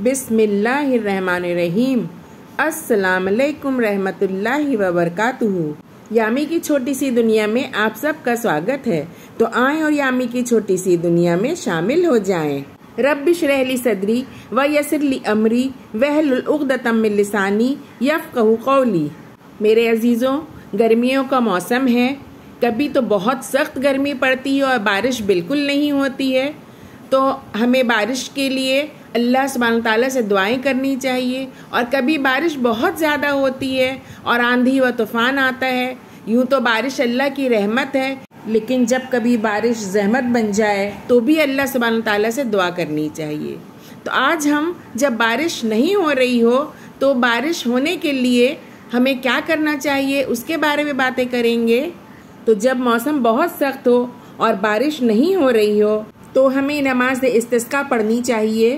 بسم اللہ الرحمن الرحیم۔ السلام علیکم رحمت اللہ وبرکاتہ۔ یامی کی چھوٹی سی دنیا میں آپ سب کا سواگت ہے، تو آئیں اور یامی کی چھوٹی سی دنیا میں شامل ہو جائیں۔ رب اشرح لی صدری ویسر لی امری واحلل عقدۃ من لسانی یفقہوا قولی۔ میرے عزیزوں، گرمیوں کا موسم ہے۔ کبھی تو بہت سخت گرمی پڑتی ہے اور بارش بالکل نہیں ہوتی ہے، تو ہمیں بارش کے لیے اللہ سبحانہ وتعالیٰ سے دعائیں کرنی چاہیے۔ اور کبھی بارش بہت زیادہ ہوتی ہے اور آندھی و طوفان آتا ہے۔ یوں تو بارش اللہ کی رحمت ہے، لیکن جب کبھی بارش زحمت بن جائے تو بھی اللہ سبحانہ وتعالیٰ سے دعا کرنی چاہیے۔ تو آج ہم جب بارش نہیں ہو رہی ہو تو بارش ہونے کے لیے ہمیں کیا کرنا چاہیے اس کے بارے میں باتیں کریں گے۔ تو جب موسم بہت سخت ہو اور بارش نہیں ہو رہی ہو تو ہمیں نماز استسقاء پڑھنی چاہیے۔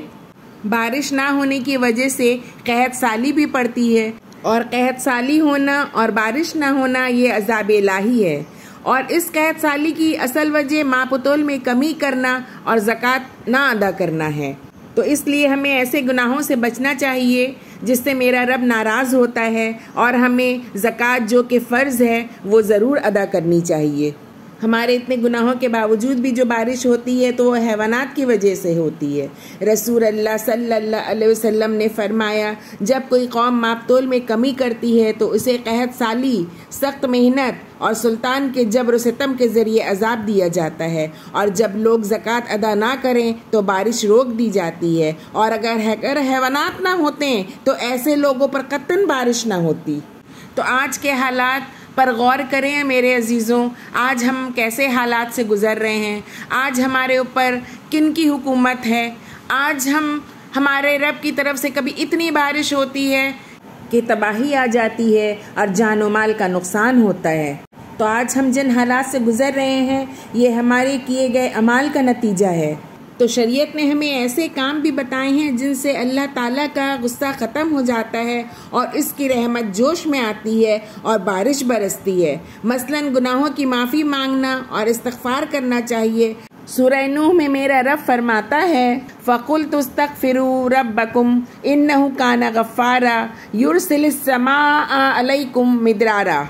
بارش نہ ہونے کی وجہ سے قحط سالی بھی پڑتی ہے، اور قحط سالی ہونا اور بارش نہ ہونا یہ عذاب الہی ہے۔ اور اس قحط سالی کی اصل وجہ ماں پتول میں کمی کرنا اور زکوٰۃ نہ ادا کرنا ہے۔ تو اس لیے ہمیں ایسے گناہوں سے بچنا چاہیے جس سے میرا رب ناراض ہوتا ہے، اور ہمیں زکوٰۃ جو کہ فرض ہے وہ ضرور ادا کرنی چاہیے۔ ہمارے اتنے گناہوں کے باوجود بھی جو بارش ہوتی ہے تو وہ حیوانات کی وجہ سے ہوتی ہے۔ رسول اللہ صلی اللہ علیہ وسلم نے فرمایا، جب کوئی قوم ماپتول میں کمی کرتی ہے تو اسے قحط سالی، سخت محنت اور سلطان کے جبر و ستم کے ذریعے عذاب دیا جاتا ہے، اور جب لوگ زکوٰۃ ادا نہ کریں تو بارش روک دی جاتی ہے، اور اگر حیوانات نہ ہوتے تو ایسے لوگوں پر قطعاً بارش نہ ہوتی۔ تو آج کے حالات پر غور کریں میرے عزیزوں، آج ہم کیسے حالات سے گزر رہے ہیں، آج ہمارے اوپر کن کی حکومت ہے، آج ہمارے رب کی طرف سے کبھی اتنی بارش ہوتی ہے کہ تباہی آ جاتی ہے اور جان و مال کا نقصان ہوتا ہے۔ تو آج ہم جن حالات سے گزر رہے ہیں یہ ہمارے کیے گئے اعمال کا نتیجہ ہے۔ تو شریعت نے ہمیں ایسے کام بھی بتائے ہیں جن سے اللہ تعالیٰ کا غصہ ختم ہو جاتا ہے اور اس کی رحمت جوش میں آتی ہے اور بارش برستی ہے۔ مثلاً گناہوں کی معافی مانگنا اور استغفار کرنا چاہیے۔ سورہ نوح میں میرا رب فرماتا ہے، فَقُلْتُ اسْتَغْفِرُوا رَبَّكُمْ إِنَّهُ كَانَ غَفَّارًا يُرْسِلِ السَّمَاءَ عَلَيْكُمْ مِدْرَارًا۔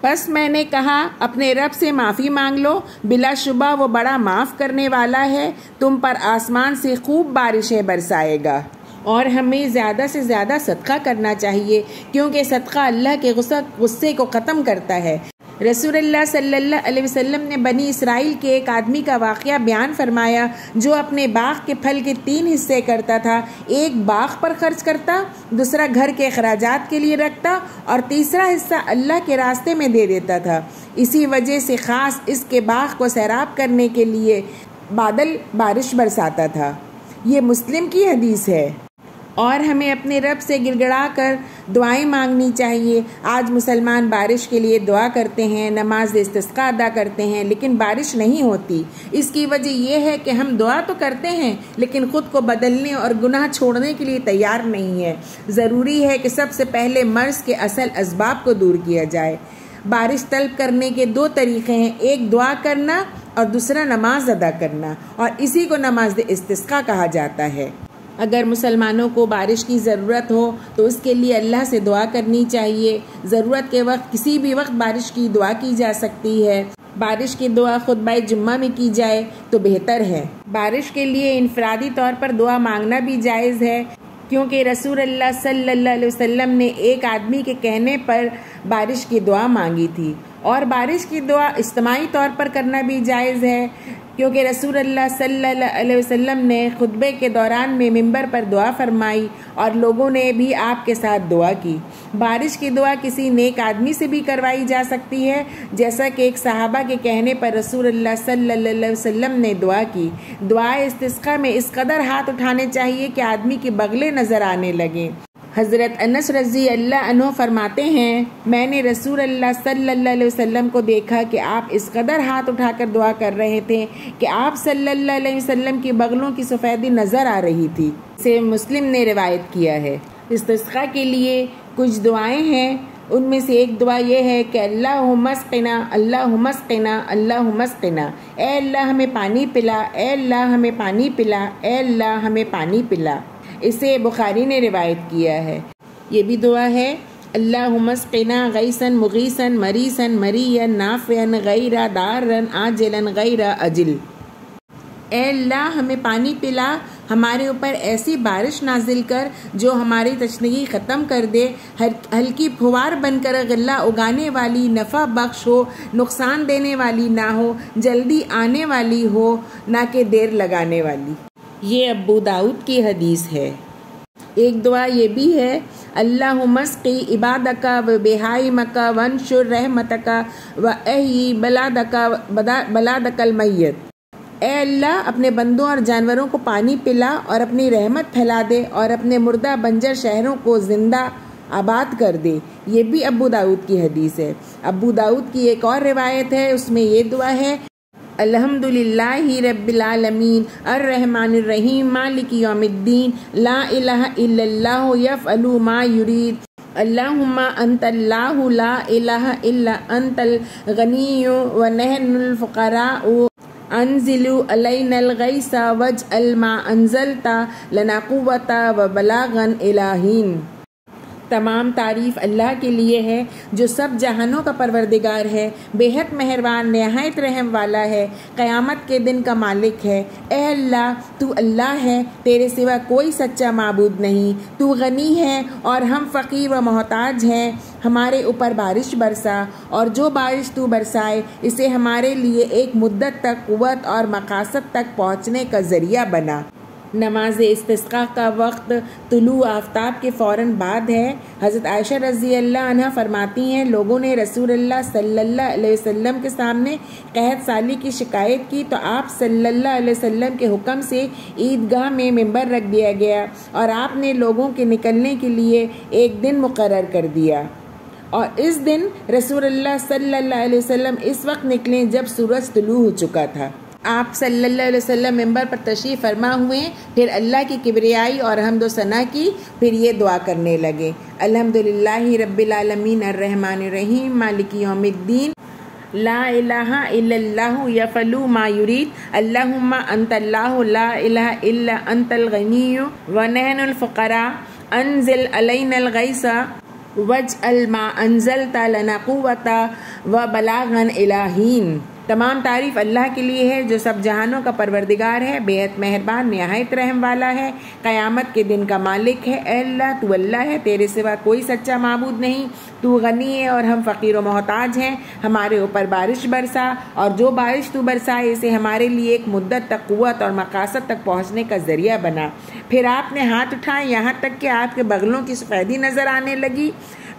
بس میں نے کہا اپنے رب سے معافی مانگ لو، بلا شبہ وہ بڑا معاف کرنے والا ہے، تم پر آسمان سے خوب بارشیں برسائے گا۔ اور ہمیں زیادہ سے زیادہ صدقہ کرنا چاہیے، کیونکہ صدقہ اللہ کے غصے کو ختم کرتا ہے۔ رسول اللہ صلی اللہ علیہ وسلم نے بنی اسرائیل کے ایک آدمی کا واقعہ بیان فرمایا جو اپنے باغ کے پھل کے 3 حصے کرتا تھا، ایک باغ پر خرچ کرتا، دوسرا گھر کے اخراجات کے لیے رکھتا، اور تیسرا حصہ اللہ کے راستے میں دے دیتا تھا۔ اسی وجہ سے خاص اس کے باغ کو سیراب کرنے کے لیے بادل بارش برساتا تھا۔ یہ مسلم کی حدیث ہے۔ اور ہمیں اپنے رب سے گڑ گڑا کر دعائیں مانگنی چاہیے۔ آج مسلمان بارش کے لیے دعا کرتے ہیں، نماز استسقاء ادا کرتے ہیں، لیکن بارش نہیں ہوتی۔ اس کی وجہ یہ ہے کہ ہم دعا تو کرتے ہیں لیکن خود کو بدلنے اور گناہ چھوڑنے کے لیے تیار نہیں ہے۔ ضروری ہے کہ سب سے پہلے مرض کے اصل اسباب کو دور کیا جائے۔ بارش طلب کرنے کے 2 طریقے ہیں، ایک دعا کرنا اور دوسرا نماز ادا کرنا، اور اسی کو نماز استسقاء کہا جاتا ہے۔ اگر مسلمانوں کو بارش کی ضرورت ہو تو اس کے لیے اللہ سے دعا کرنی چاہیے۔ ضرورت کے وقت کسی بھی وقت بارش کی دعا کی جا سکتی ہے۔ بارش کی دعا خطبہ جمعہ میں کی جائے تو بہتر ہے۔ بارش کے لیے انفرادی طور پر دعا مانگنا بھی جائز ہے، کیونکہ رسول اللہ صلی اللہ علیہ وسلم نے ایک آدمی کے کہنے پر بارش کی دعا مانگی تھی۔ اور بارش کی دعا اجتماعی طور پر کرنا بھی جائز ہے، کیونکہ رسول اللہ صلی اللہ علیہ وسلم نے خطبے کے دوران میں ممبر پر دعا فرمائی اور لوگوں نے بھی آپ کے ساتھ دعا کی۔ بارش کی دعا کسی نیک آدمی سے بھی کروائی جا سکتی ہے، جیسا کہ ایک صحابہ کے کہنے پر رسول اللہ صلی اللہ علیہ وسلم نے دعا کی۔ دعا استسقاء میں اس قدر ہاتھ اٹھانے چاہیے کہ آدمی کی بغلیں نظر آنے لگیں۔ حضرت انس رضی اللہ عنہ فرماتے ہیں، میں نے رسول اللہ صلی اللہ علیہ وسلم کو دیکھا کہ آپ اس قدر ہاتھ اٹھا کر دعا کر رہے تھے کہ آپ صلی اللہ علیہ وسلم کی بغلوں کی سفیدی نظر آ رہی تھی۔ اسے مسلم نے روایت کیا ہے۔ استسقاء کے لیے کچھ دعائیں ہیں، ان میں سے ایک دعا یہ ہے کہ اللہم اسقنا، اللہم اسقنا، اللہم اسقنا، اے اللہ ہمیں پانی پلا، اے اللہ ہمیں پانی پلا، اے اللہ ہمیں پانی پلا۔ اسے بخاری نے روایت کیا ہے۔ یہ بھی دعا ہے، اللہم اسقنا غیثا مغیثا مریثا مریا نافعا غیر ضار عاجلا غیر آجل۔ اے اللہ ہمیں پانی پلا، ہمارے اوپر ایسی بارش نازل کر جو ہماری تشنگی ختم کر دے، ہلکی پھوار بن کر غلہ اگانے والی، نفع بخش ہو، نقصان دینے والی نہ ہو، جلدی آنے والی ہو نہ کہ دیر لگانے والی۔ یہ ابو داؤد کی حدیث ہے۔ ایک دعا یہ بھی ہے، اللہم اسقی عبادک و بہائمک وانشر رحمتک و احیی بلادک المیت۔ اے اللہ اپنے بندوں اور جانوروں کو پانی پلا اور اپنی رحمت پھیلا دے اور اپنے مردہ بنجر شہروں کو زندہ آباد کر دے۔ یہ بھی ابو داؤد کی حدیث ہے۔ ابو داؤد کی ایک اور روایت ہے، اس میں یہ دعا ہے، الحمدللہ رب العالمین الرحمن الرحیم مالک یوم الدین لا الہ الا اللہ یفعل ما یرید اللہم انت اللہ لا الہ الا انت الغنی ونحن الفقراء انزل علینا الغیث واجعل ما انزلت لنا قوۃ وبلاغا الی حین۔ تمام تعریف اللہ کے لیے ہے جو سب جہانوں کا پروردگار ہے، بے حد مہربان، نہایت رحم والا ہے، قیامت کے دن کا مالک ہے۔ اے اللہ تو اللہ ہے، تیرے سوا کوئی سچا معبود نہیں، تو غنی ہے اور ہم فقیر و محتاج ہیں، ہمارے اوپر بارش برسا اور جو بارش تو برسائے اسے ہمارے لیے ایک مدت تک قوت اور مقاصد تک پہنچنے کا ذریعہ بنا۔ نماز استسقاء کا وقت طلوع آفتاب کے فوراً بعد ہے۔ حضرت عائشہ رضی اللہ عنہ فرماتی ہیں، لوگوں نے رسول اللہ صلی اللہ علیہ وسلم کے سامنے قحط سالی کی شکایت کی تو آپ صلی اللہ علیہ وسلم کے حکم سے عیدگاہ میں ممبر رکھ دیا گیا اور آپ نے لوگوں کے نکلنے کے لیے ایک دن مقرر کر دیا، اور اس دن رسول اللہ صلی اللہ علیہ وسلم اس وقت نکلے جب سورج طلوع ہو چکا تھا۔ آپ صلی اللہ علیہ وسلم ممبر پر تشریف فرما ہوئے، پھر اللہ کی کبریائی اور حمد و ثنا کی، پھر یہ دعا کرنے لگے، الحمدللہ رب العالمین الرحمن الرحیم مالک یوم الدین لا الہ الا اللہ یفعل ما یرید اللہم انت اللہ لا الہ الا انت الغنی ونحن الفقراء انزل علینا الغیث واجعل ما انزلت لنا قوۃ وبلاغا الی حین۔ تمام تعریف اللہ کے لیے ہے جو سب جہانوں کا پروردگار ہے، بے حد مہربان، نہایت رحم والا ہے، قیامت کے دن کا مالک ہے۔ اے اللہ تو اللہ ہے، تیرے سوا کوئی سچا معبود نہیں، تو غنی ہے اور ہم فقیر و محتاج ہیں، ہمارے اوپر بارش برسا اور جو بارش تو برسائے اسے ہمارے لیے ایک مدت تک قوت اور مقاصد تک پہنچنے کا ذریعہ بنا۔ پھر آپ نے ہاتھ اٹھائے یہاں تک کہ آپ کے بغلوں کی سفیدی نظر آنے لگی،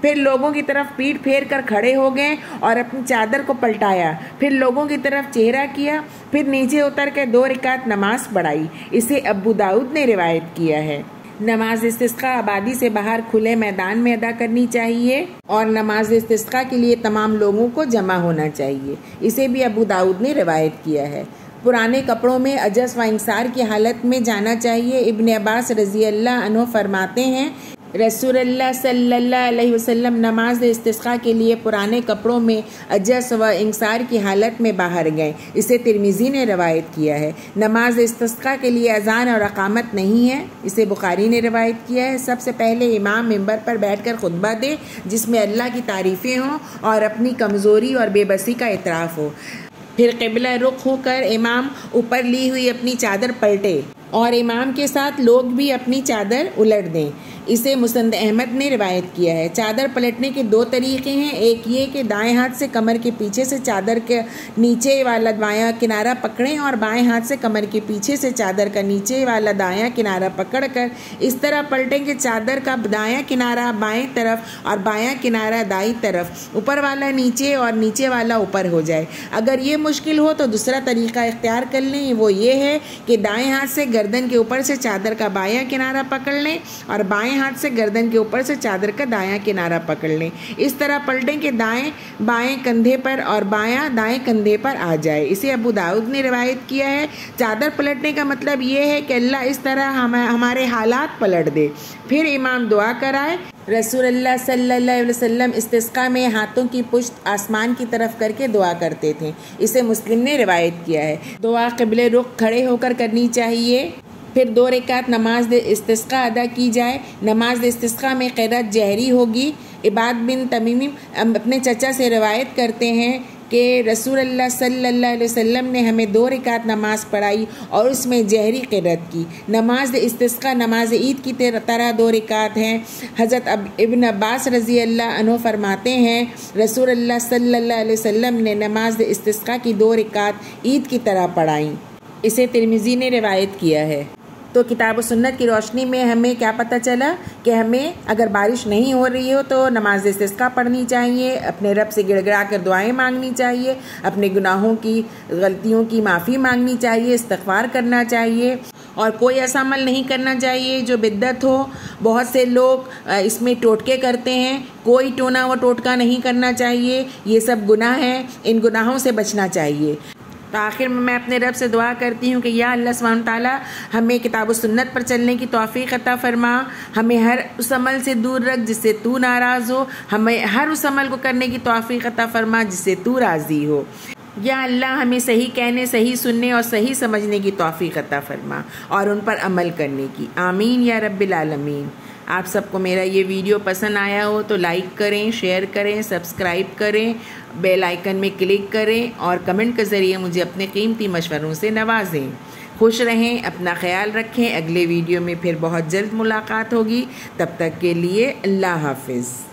پھر لوگوں کی طرف پیٹ پھیر کر کھڑے ہو گئے اور اپنی چادر کو پلٹایا، پھر لوگوں کی طرف چہرہ کیا، پھر نیچے اتر کے 2 رکعت نماز پڑھائی۔ اسے ابو داؤد نے روایت کیا ہے۔ نماز استسقاء آبادی سے باہر کھلے میدان میں ادا کرنی چاہیے اور نماز استسقاء کے لیے تمام لوگوں کو جمع ہونا چاہیے۔ اسے بھی ابو داؤد نے روایت کیا ہے۔ پرانے کپڑوں میں عجز و انکسار کی حالت میں جانا چاہیے۔ ابن عباس رضی اللہ عنہ فرماتے ہیں، رسول اللہ صلی اللہ علیہ وسلم نماز استسقاء کے لیے پرانے کپڑوں میں عجز و انکسار کی حالت میں باہر گئے۔ اسے ترمذی نے روایت کیا ہے۔ نماز استسقاء کے لیے اذان اور اقامت نہیں ہے، اسے بخاری نے روایت کیا ہے۔ سب سے پہلے امام ممبر پر بیٹھ کر خطبہ دے جس میں اللہ کی تعریفیں ہوں اور اپنی کمزوری اور بے بسی کا اعتراف ہو، پھر قبلہ رخ ہو کر امام اوپر لی ہوئی اپنی چادر پلٹے اور امام کے ساتھ لوگ بھی اپنی چادر الٹ دیں۔ اسے مسند احمد نے روایت کیا ہے۔ چادر پلٹنے کے 2 طریقے ہیں، ایک یہ کہ دائیں ہاتھ سے کمر کے پیچھے سے چادر کے نیچے والا بایاں کنارہ پکڑیں اور بائیں ہاتھ سے کمر کے پیچھے سے چادر کا نیچے والا دایاں کنارہ پکڑ کر اس طرح پلٹیں کہ چادر کا دایاں کنارہ بائیں طرف اور بایاں کنارہ دائیں طرف، اوپر والا نیچے اور نیچے والا اوپر ہو جائے۔ اگر یہ مشکل ہو تو دوسرا طریقہ اختیار کر لیں، وہ یہ ہے کہ دائیں ہاتھ سے گردن کے اوپر سے چادر کا بایاں کنارہ پکڑ لیں اور بائیں ہاتھ سے گردن کے اوپر سے چادر کا دایاں کنارہ پکڑ لیں۔ اس طرح پلٹیں کہ دائیں بائیں کندھے پر اور بایاں دائیں کندھے پر آ جائے۔ اسے ابو داؤد نے روایت کیا ہے۔ چادر پلٹنے کا مطلب یہ ہے کہ اللہ اس طرح ہمارے حالات پلٹ دے۔ پھر امام دعا کرائے۔ رسول اللہ صلی اللہ علیہ وسلم استسقاء میں ہاتھوں کی پشت آسمان کی طرف کر کے دعا کرتے تھے، اسے مسلم نے روایت کیا ہے۔ دعا قبلے رخ کھڑے ہو کر کرنی چاہیے۔ پھر 2 رکعت نماز استسقاء ادا کی جائے۔ نماز استسقاء میں قرأت جہری ہوگی۔ عباد بن تمیم اپنے چچا سے روایت کرتے ہیں کہ رسول اللہ صلی اللہ علیہ وسلم نے ہمیں 2 رکعت نماز پڑھائی اور اس میں جہری قرأت کی۔ نماز استسقاء نماز عید کی طرح 2 رکعت ہیں۔ حضرت ابن عباس رضی اللہ عنہ فرماتے ہیں رسول اللہ صلی اللہ علیہ وسلم نے نماز استسقاء کی 2 رکعت عید کی طرح پڑھائیں۔ اسے ترمذی نے روایت کیا ہے۔ تو کتاب و سنت کی روشنی میں ہمیں کیا پتہ چلا کہ ہمیں اگر بارش نہیں ہو رہی ہو تو نماز استسقاء پڑھنی چاہیے، اپنے رب سے گڑ گڑا کر دعائیں مانگنی چاہیے، اپنے گناہوں کی غلطیوں کی معافی مانگنی چاہیے، استغفار کرنا چاہیے، اور کوئی ایسا عمل نہیں کرنا چاہیے جو بدعت ہو۔ بہت سے لوگ اس میں ٹوٹکے کرتے ہیں، کوئی ٹونا و ٹوٹکا نہیں کرنا چاہیے، یہ سب گناہ ہیں، ان گناہوں سے بچنا چاہیے۔ تو آخر میں اپنے رب سے دعا کرتی ہوں کہ یا اللہ سبحانہ تعالیٰ ہمیں کتاب و سنت پر چلنے کی توفیق عطا فرما، ہمیں ہر اس عمل سے دور رکھ جس سے تو ناراض ہو، ہمیں ہر اس عمل کو کرنے کی توفیق عطا فرما جس سے تو راضی ہو۔ یا اللہ ہمیں صحیح کہنے، صحیح سننے اور صحیح سمجھنے کی توفیق عطا فرما اور ان پر عمل کرنے کی، آمین یا رب العالمین۔ آپ سب کو میرا یہ ویڈیو پسند آیا ہو تو لائک کریں، شیئر کریں، سبسکرائب کریں، بیل آئیکن میں کلک کریں اور کمنٹ کے ذریعے مجھے اپنے قیمتی مشوروں سے نوازیں۔ خوش رہیں، اپنا خیال رکھیں، اگلے ویڈیو میں پھر بہت جلد ملاقات ہوگی، تب تک کے لیے اللہ حافظ۔